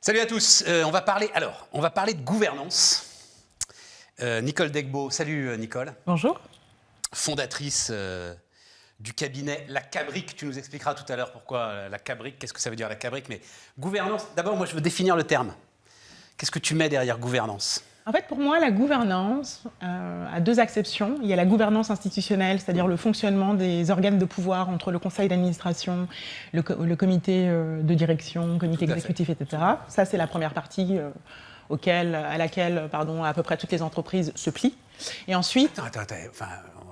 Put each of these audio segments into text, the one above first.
Salut à tous, on va parler de gouvernance. Nicole Degbaud, salut Nicole. Bonjour. Fondatrice du cabinet La Cabrique, tu nous expliqueras tout à l'heure pourquoi La Cabrique, qu'est-ce que ça veut dire La Cabrique, mais gouvernance, d'abord moi je veux définir le terme. Qu'est-ce que tu mets derrière gouvernance ? En fait, pour moi, la gouvernance a deux acceptions. Il y a la gouvernance institutionnelle, c'est-à-dire le fonctionnement des organes de pouvoir entre le conseil d'administration, le comité de direction, le comité exécutif, etc. Ça, c'est la première partie à laquelle à peu près toutes les entreprises se plient. Et ensuite...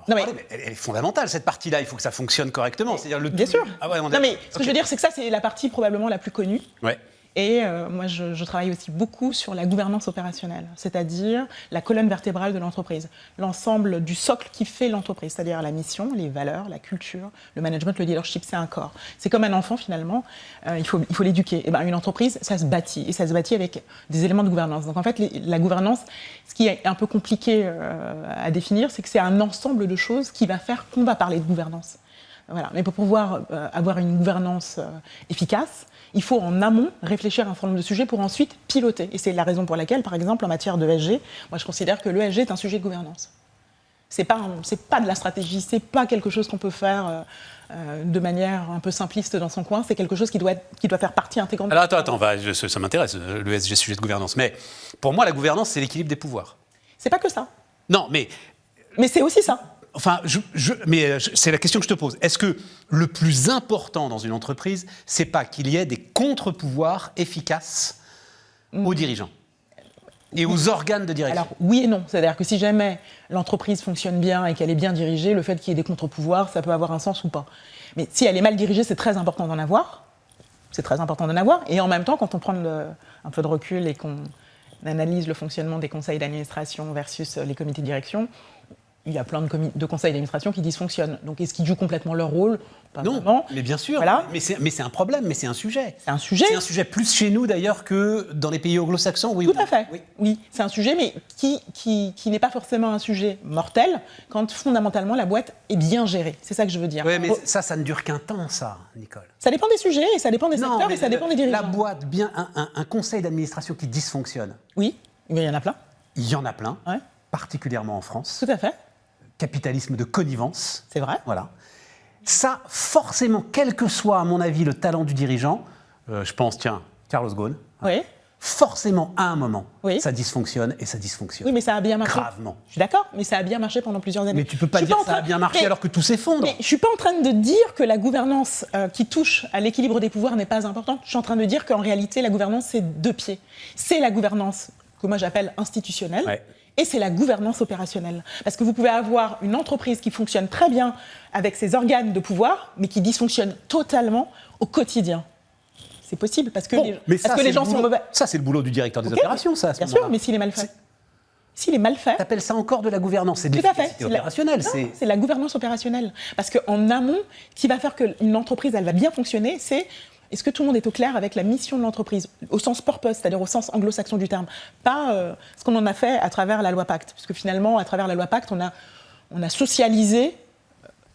Elle est fondamentale, cette partie-là. Il faut que ça fonctionne correctement. C'est-à-dire Bien sûr. Ce que je veux dire, c'est que ça, c'est la partie probablement la plus connue. Ouais. Et moi, je travaille aussi beaucoup sur la gouvernance opérationnelle, c'est-à-dire la colonne vertébrale de l'entreprise, l'ensemble du socle qui fait l'entreprise, c'est-à-dire la mission, les valeurs, la culture, le management, le leadership, c'est un corps. C'est comme un enfant, finalement, il faut l'éduquer. Et une entreprise, ça se bâtit, et ça se bâtit avec des éléments de gouvernance. Donc en fait, la gouvernance, ce qui est un peu compliqué à définir, c'est que c'est un ensemble de choses qui va faire qu'on va parler de gouvernance. Voilà. Mais pour pouvoir avoir une gouvernance efficace, il faut en amont réfléchir à un certain nombre de sujets pour ensuite piloter. Et c'est la raison pour laquelle, par exemple, en matière de ESG, moi je considère que l'ESG est un sujet de gouvernance. C'est pas de la stratégie, c'est pas quelque chose qu'on peut faire de manière un peu simpliste dans son coin, c'est quelque chose qui doit faire partie intégrante. Alors attends, ça m'intéresse, l'ESG, sujet de gouvernance. Mais pour moi, la gouvernance, c'est l'équilibre des pouvoirs. C'est pas que ça. Non, mais c'est aussi ça. Enfin, c'est la question que je te pose. Est-ce que le plus important dans une entreprise, c'est pas qu'il y ait des contre-pouvoirs efficaces aux dirigeants et aux organes de direction? Alors oui et non. C'est-à-dire que si jamais l'entreprise fonctionne bien et qu'elle est bien dirigée, le fait qu'il y ait des contre-pouvoirs, ça peut avoir un sens ou pas. Mais si elle est mal dirigée, c'est très important d'en avoir. C'est très important d'en avoir. Et en même temps, quand on prend un peu de recul et qu'on analyse le fonctionnement des conseils d'administration versus les comités de direction, il y a plein de conseils d'administration qui dysfonctionnent. Donc, est-ce qu'ils jouent complètement leur rôle? Pas non, vraiment. Mais bien sûr. Voilà. Mais c'est un problème, mais c'est un sujet. C'est un sujet. C'est un sujet plus chez nous, d'ailleurs, que dans les pays anglo-saxons. Oui, tout à fait. Oui, c'est un sujet, mais qui n'est pas forcément un sujet mortel quand, fondamentalement, la boîte est bien gérée. C'est ça que je veux dire. Oui, mais ça ne dure qu'un temps, ça, Nicole. Ça dépend des sujets, et ça dépend des secteurs, et ça dépend des dirigeants. La boîte, un conseil d'administration qui dysfonctionne. Oui, mais il y en a plein. Il y en a plein, ouais. Particulièrement en France. Tout à fait. Capitalisme de connivence. C'est vrai. Voilà. Ça, forcément, quel que soit, à mon avis, le talent du dirigeant, je pense, Carlos Ghosn, oui. Forcément, à un moment, ça dysfonctionne et ça dysfonctionne. Oui, mais ça a bien marché. Gravement. Je suis d'accord, mais ça a bien marché pendant plusieurs années. Mais tu peux pas dire que ça a bien marché alors que tout s'effondre. Mais je suis pas en train de dire que la gouvernance qui touche à l'équilibre des pouvoirs n'est pas importante. Je suis en train de dire qu'en réalité, la gouvernance, c'est deux pieds. C'est la gouvernance que moi j'appelle institutionnelle. Ouais. Et c'est la gouvernance opérationnelle. Parce que vous pouvez avoir une entreprise qui fonctionne très bien avec ses organes de pouvoir, mais qui dysfonctionne totalement au quotidien. C'est possible, parce que les gens sont mauvais. Ça, c'est le boulot du directeur des opérations, ça, à ce bien sûr, mais s'il est mal fait. S'il est mal fait... T'appelles ça encore de la gouvernance, c'est de l'efficacité opérationnelle. C'est la gouvernance opérationnelle. Parce qu'en amont, ce qui va faire qu'une entreprise, elle va bien fonctionner, c'est... Est-ce que tout le monde est au clair avec la mission de l'entreprise, au sens purpose, c'est-à-dire au sens anglo-saxon du terme, pas ce qu'on en a fait à travers la loi Pacte, puisque finalement, à travers la loi Pacte, on a socialisé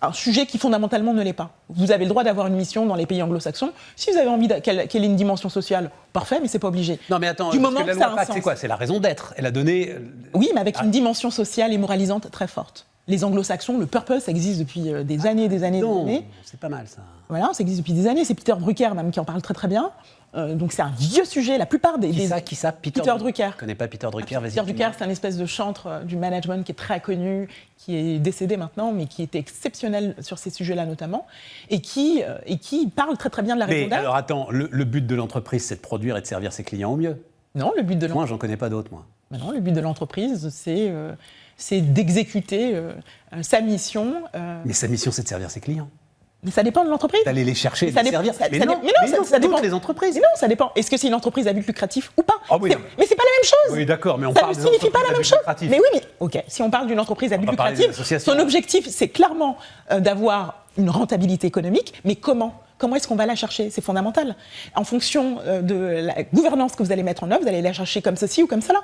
un sujet qui fondamentalement ne l'est pas. Vous avez le droit d'avoir une mission dans les pays anglo-saxons. Si vous avez envie qu'elle ait une dimension sociale, parfait, mais c'est pas obligé. Non, mais attends, parce que la loi Pacte, c'est quoi? C'est la raison d'être. Elle a donné... Oui, mais avec une dimension sociale et moralisante très forte. Les anglo-saxons, le purpose, ça existe depuis des années et des années. C'est pas mal, ça. Voilà, ça existe depuis des années. C'est Peter Drucker, même, qui en parle très très bien. Donc c'est un vieux sujet. La plupart des... Qui ça Peter Drucker. Je connais pas Peter Drucker, vas-y. Peter Drucker, c'est un espèce de chantre du management qui est très connu, qui est décédé maintenant, mais qui était exceptionnel sur ces sujets-là notamment, et qui parle très très bien de la raison d'être. Mais alors attends, le but de l'entreprise, c'est de produire et de servir ses clients au mieux. Non, le but de l'entreprise... Moi, j'en connais pas d'autres, moi. Mais non, le but de l'entreprise, c'est d'exécuter sa mission. Mais sa mission, c'est de servir ses clients. Mais ça dépend de l'entreprise. D'aller les chercher et de les servir. Mais non, ça dépend. Toutes les entreprises. Mais non, ça dépend. Est-ce que c'est une entreprise à but lucratif ou pas? Oui, mais c'est pas la même chose. Oui, d'accord, mais on ça parle ne signifie pas la même chose. Mais oui, mais ok. Si on parle d'une entreprise à but lucratif, son objectif, c'est clairement d'avoir une rentabilité économique. Mais comment est-ce qu'on va la chercher? C'est fondamental. En fonction de la gouvernance que vous allez mettre en œuvre, vous allez la chercher comme ceci ou comme cela.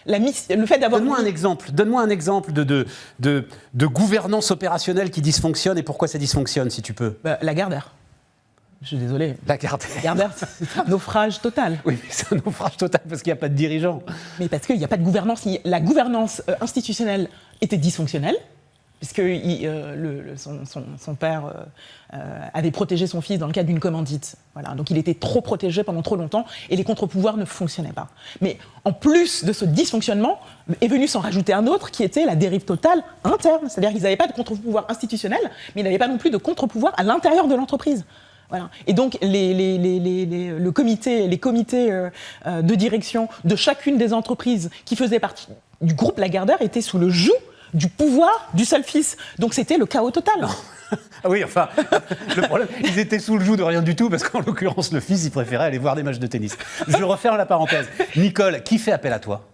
Le fait d'avoir... Donne-moi un exemple de gouvernance opérationnelle qui dysfonctionne et pourquoi ça dysfonctionne, si tu peux. Lagardère. Je suis désolé. Lagardère. Lagardère, c'est un naufrage total. Oui, mais c'est un naufrage total parce qu'il n'y a pas de dirigeant. Mais parce qu'il n'y a pas de gouvernance. La gouvernance institutionnelle était dysfonctionnelle, puisque son père avait protégé son fils dans le cadre d'une commandite. Voilà. Donc il était trop protégé pendant trop longtemps et les contre-pouvoirs ne fonctionnaient pas. Mais en plus de ce dysfonctionnement, est venu s'en rajouter un autre qui était la dérive totale interne. C'est-à-dire qu'ils n'avaient pas de contre-pouvoir institutionnel, mais ils n'avaient pas non plus de contre-pouvoir à l'intérieur de l'entreprise. Voilà. Et donc, les comités de direction de chacune des entreprises qui faisaient partie du groupe Lagardère étaient sous le joug du pouvoir du seul fils. Donc, c'était le chaos total. Ah oui, enfin, le problème, ils étaient sous le joug de rien du tout parce qu'en l'occurrence, le fils, il préférait aller voir des matchs de tennis. Je referme la parenthèse. Nicole, qui fait appel à toi ?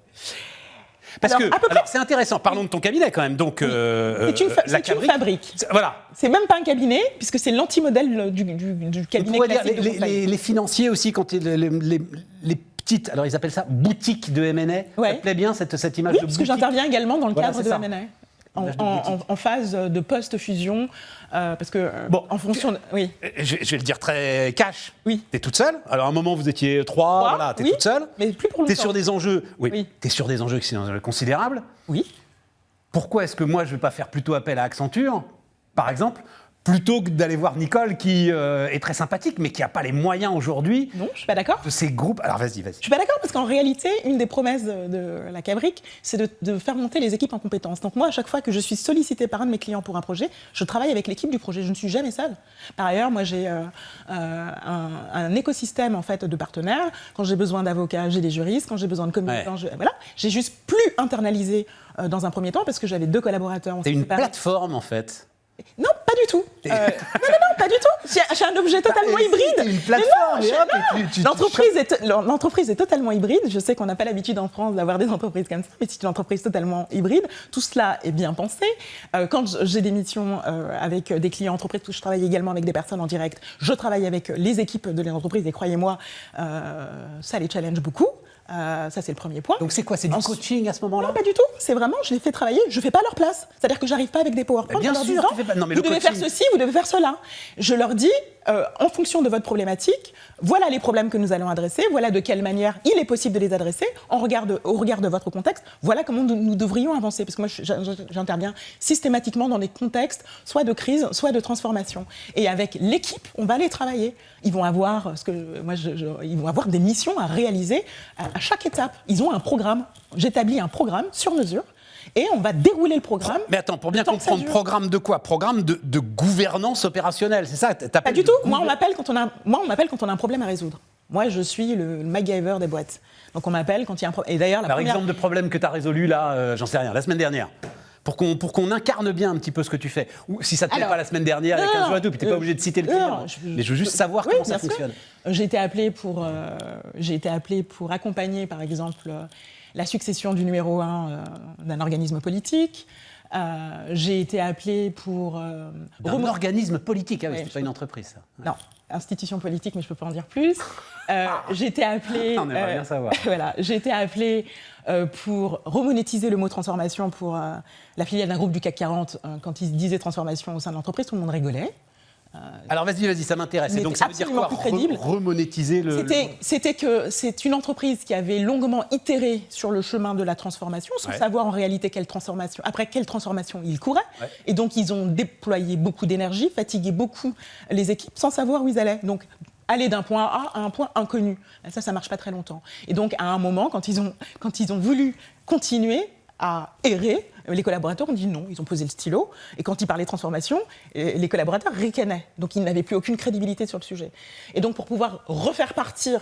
Parce alors, c'est intéressant, parlons de ton cabinet quand même. Donc, c'est une fabrique. Voilà. C'est même pas un cabinet, puisque c'est l'anti-modèle du cabinet classique. Les financiers aussi, quand les petites, alors ils appellent ça boutique de M&A, ça te plaît bien cette image de boutique ? Oui, parce que j'interviens également dans le cadre de M&A. En phase de post-fusion, parce que en fonction de... Oui. Je vais le dire très cash. Oui. T'es toute seule. Alors à un moment vous étiez trois, voilà, t'es toute seule. Mais plus pour longtemps. T'es sur des enjeux, t'es sur des enjeux qui sont considérables. Oui. Pourquoi est-ce que moi je ne vais pas faire plutôt appel à Accenture, par exemple, plutôt que d'aller voir Nicole qui est très sympathique, mais qui n'a pas les moyens aujourd'hui. Non, je ne suis pas d'accord. De ces groupes. Alors vas-y. Je ne suis pas d'accord parce qu'en réalité, une des promesses de la Cabric, c'est de faire monter les équipes en compétences. Donc moi, à chaque fois que je suis sollicitée par un de mes clients pour un projet, je travaille avec l'équipe du projet. Je ne suis jamais seule. Par ailleurs, moi, j'ai un écosystème en fait de partenaires. Quand j'ai besoin d'avocats, j'ai des juristes. Quand j'ai besoin de communicants, voilà. J'ai juste plus internalisé dans un premier temps parce que j'avais 2 collaborateurs. C'est une plateforme en fait. Non, pas du tout. Non, pas du tout. J'ai un objet totalement hybride. C'est une plateforme. L'entreprise est totalement hybride. Je sais qu'on n'a pas l'habitude en France d'avoir des entreprises comme ça, mais c'est une entreprise totalement hybride. Tout cela est bien pensé. Quand j'ai des missions avec des clients entreprises, je travaille également avec des personnes en direct. Je travaille avec les équipes de l'entreprise et croyez-moi, ça les challenge beaucoup. Ça, c'est le premier point. Donc, c'est quoi ? C'est du coaching à ce moment-là ? Non, pas du tout. C'est vraiment, je les fais travailler. Je ne fais pas leur place. C'est-à-dire que je n'arrive pas avec des PowerPoint. Bien sûr, tu fais pas. Non, mais vous devez faire ceci, vous devez faire cela. Je leur dis, en fonction de votre problématique, voilà les problèmes que nous allons adresser, voilà de quelle manière il est possible de les adresser, au regard de votre contexte, voilà comment nous devrions avancer. Parce que moi, j'interviens systématiquement dans des contextes, soit de crise, soit de transformation. Et avec l'équipe, on va les travailler. Ils vont avoir, ils vont avoir des missions à réaliser à chaque étape. Ils ont un programme. J'établis un programme sur mesure. Et on va dérouler le programme. Mais attends, pour bien comprendre, programme de quoi ? Programme de gouvernance opérationnelle, c'est ça ? Pas du tout. Moi, on m'appelle quand on a un problème à résoudre. Moi, je suis le MacGyver des boîtes. Donc, on m'appelle quand il y a un problème. Et d'ailleurs, par exemple de problème que tu as résolu là, j'en sais rien, la semaine dernière. Pour qu'on incarne bien un petit peu ce que tu fais. Ou si ça ne te plaît pas la semaine dernière, il y a 15 jours et tout, puis tu n'es pas obligé de citer le client. Mais je veux juste savoir comment ça fonctionne. J'ai été appelée pour accompagner, par exemple, la succession du numéro 1 d'un organisme politique. J'ai été appelée pour... d'un organisme politique, c'est pas une entreprise, ça. Non, institution politique, mais je ne peux pas en dire plus. J'ai été appelée... On aimerait bien savoir. Voilà, j'ai été appelée pour remonétiser le mot transformation pour la filiale d'un groupe du CAC 40. Quand ils disaient transformation au sein de l'entreprise, tout le monde rigolait. Alors vas-y, ça m'intéresse. Et donc ça veut dire quoi, remonétiser le... C'était que c'est une entreprise qui avait longuement itéré sur le chemin de la transformation, sans savoir en réalité après quelle transformation ils couraient. Ouais. Et donc ils ont déployé beaucoup d'énergie, fatigué beaucoup les équipes, sans savoir où ils allaient. Donc aller d'un point A à un point inconnu. Ça marche pas très longtemps. Et donc à un moment, quand ils ont voulu continuer à errer, les collaborateurs ont dit non, ils ont posé le stylo. Et quand ils parlaient transformation, les collaborateurs ricanaient. Donc ils n'avaient plus aucune crédibilité sur le sujet. Et donc pour pouvoir refaire partir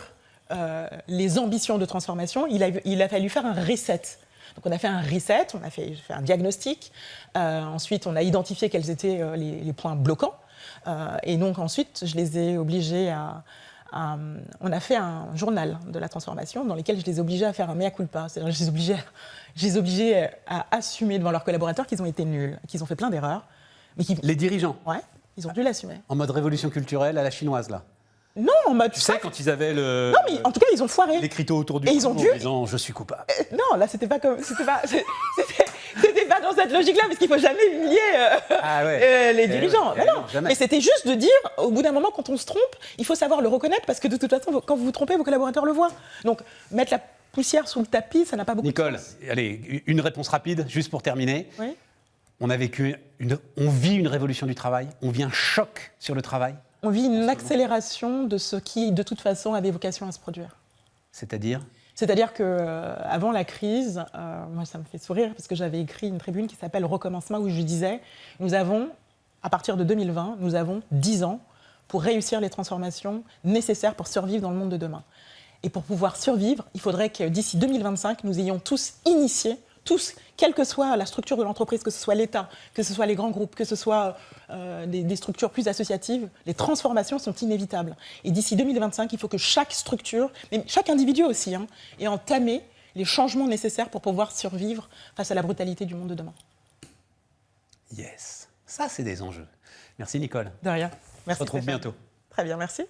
les ambitions de transformation, il a fallu faire un reset. Donc on a fait un reset, on a fait un diagnostic. Ensuite, on a identifié quels étaient les points bloquants. Et donc ensuite, je les ai obligés on a fait un journal de la transformation dans lequel je les ai obligés à faire un mea culpa. C'est-à-dire que je les ai obligés à assumer devant leurs collaborateurs qu'ils ont été nuls, qu'ils ont fait plein d'erreurs. Les dirigeants ? Ouais, ils ont dû l'assumer. En mode révolution culturelle à la chinoise, là ? Non, en mode... Tu sais, quand ils avaient le... Non, mais en tout cas, ils ont foiré. L'écriteau autour du cou en disant « je suis coupable ». Non, là, c'était pas comme... C'était pas dans cette logique-là, parce qu'il ne faut jamais humilier les dirigeants. Ouais, non. Mais c'était juste de dire, au bout d'un moment, quand on se trompe, il faut savoir le reconnaître, parce que de toute façon, quand vous vous trompez, vos collaborateurs le voient. Donc, mettre la poussière sous le tapis, ça n'a pas beaucoup Nicole, de sens. allez, une réponse rapide, juste pour terminer. Oui. On vit une révolution du travail, on vit un choc sur le travail. On vit une accélération de ce qui, de toute façon, avait vocation à se produire. C'est-à-dire ? C'est-à-dire qu'avant la crise, moi ça me fait sourire parce que j'avais écrit une tribune qui s'appelle Recommencement où je disais, nous avons, à partir de 2020, nous avons 10 ans pour réussir les transformations nécessaires pour survivre dans le monde de demain. Et pour pouvoir survivre, il faudrait que d'ici 2025, nous ayons tous initié, tous, quelle que soit la structure de l'entreprise, que ce soit l'État, que ce soit les grands groupes, que ce soit des structures plus associatives, les transformations sont inévitables. Et d'ici 2025, il faut que chaque structure, mais chaque individu aussi, ait entamé les changements nécessaires pour pouvoir survivre face à la brutalité du monde de demain. Yes, ça c'est des enjeux. Merci Nicole. De rien. Merci. On se retrouve Stéphane. bientôt. Très bien, merci.